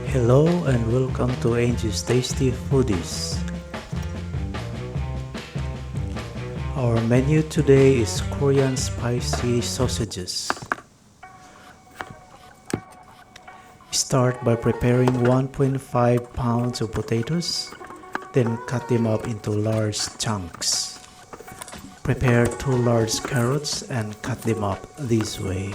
Hello and welcome to Angie's Tasty Foodies. Our menu today is Korean spicy sausages. Start by preparing 1.5 pounds of potatoes, then cut them up into large chunks. Prepare 2 large carrots and cut them up this way.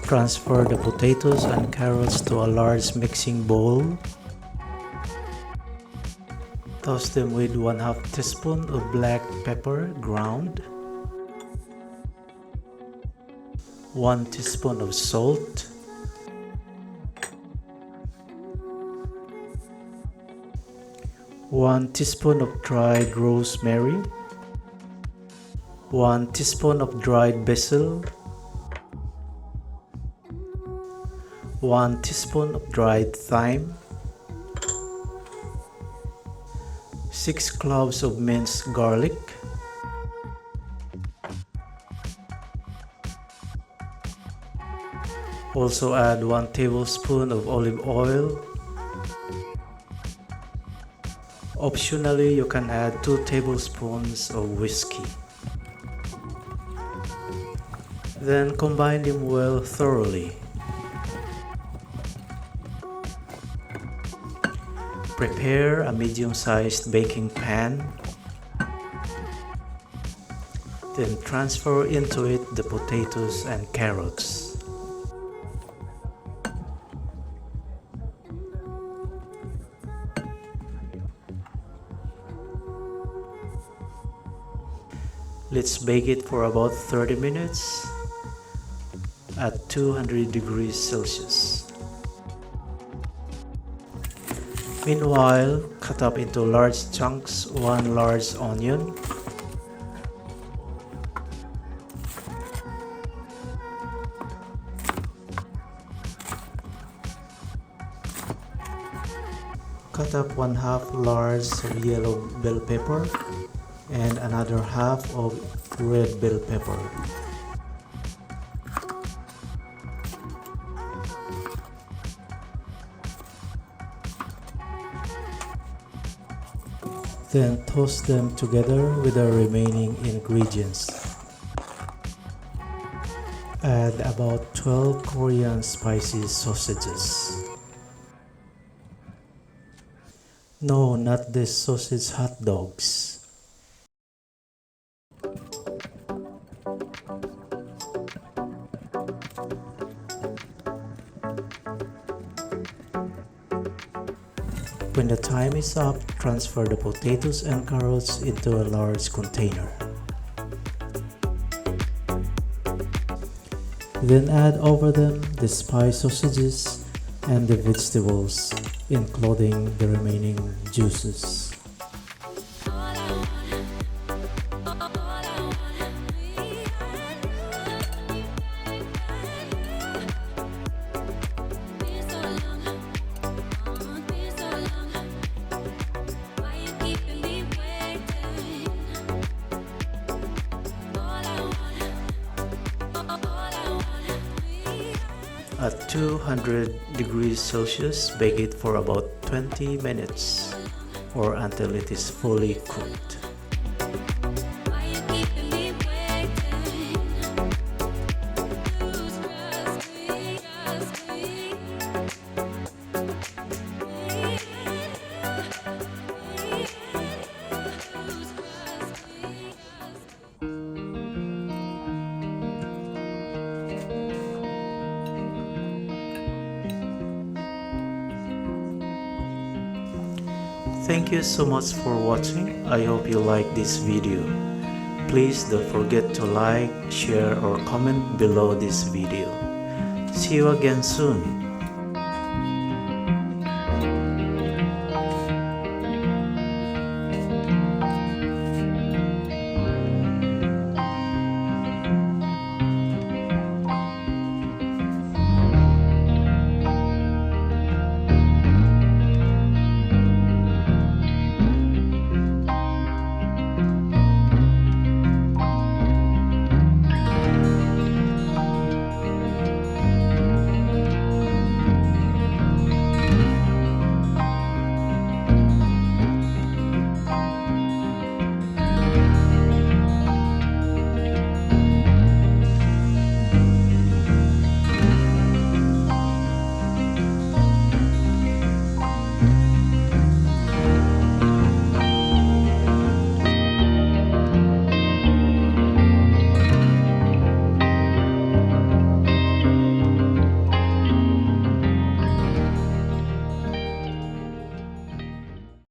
Transfer the potatoes and carrots to a large mixing bowl. Toss them with 1/2 teaspoon of black pepper ground, 1 teaspoon of salt, 1 teaspoon of dried rosemary, 1 teaspoon of dried basil, 1 teaspoon of dried thyme, 6 cloves of minced garlic, also add 1 tablespoon of olive oil. Optionally, you can add 2 tablespoons of whiskey. Then combine them well thoroughly. Prepare a medium-sized baking pan. Then transfer into it the potatoes and carrots. Let's bake it for about 30 minutes at 200 degrees Celsius. Meanwhile, cut up into large chunks 1 large onion, cut up 1/2 large yellow bell pepper and another half of red bell pepper. Then toss them together with the remaining ingredients. Add about 12 Korean spicy sausages. No, not the sausage hot dogs. When the time is up, transfer the potatoes and carrots into a large container. Then add over them the spice sausages and the vegetables, including the remaining juices. At 200 degrees Celsius, bake it for about 20 minutes or until it is fully cooked. Thank you so much for watching. I hope you like this video. Please don't forget to like, share or comment below this video. See you again soon.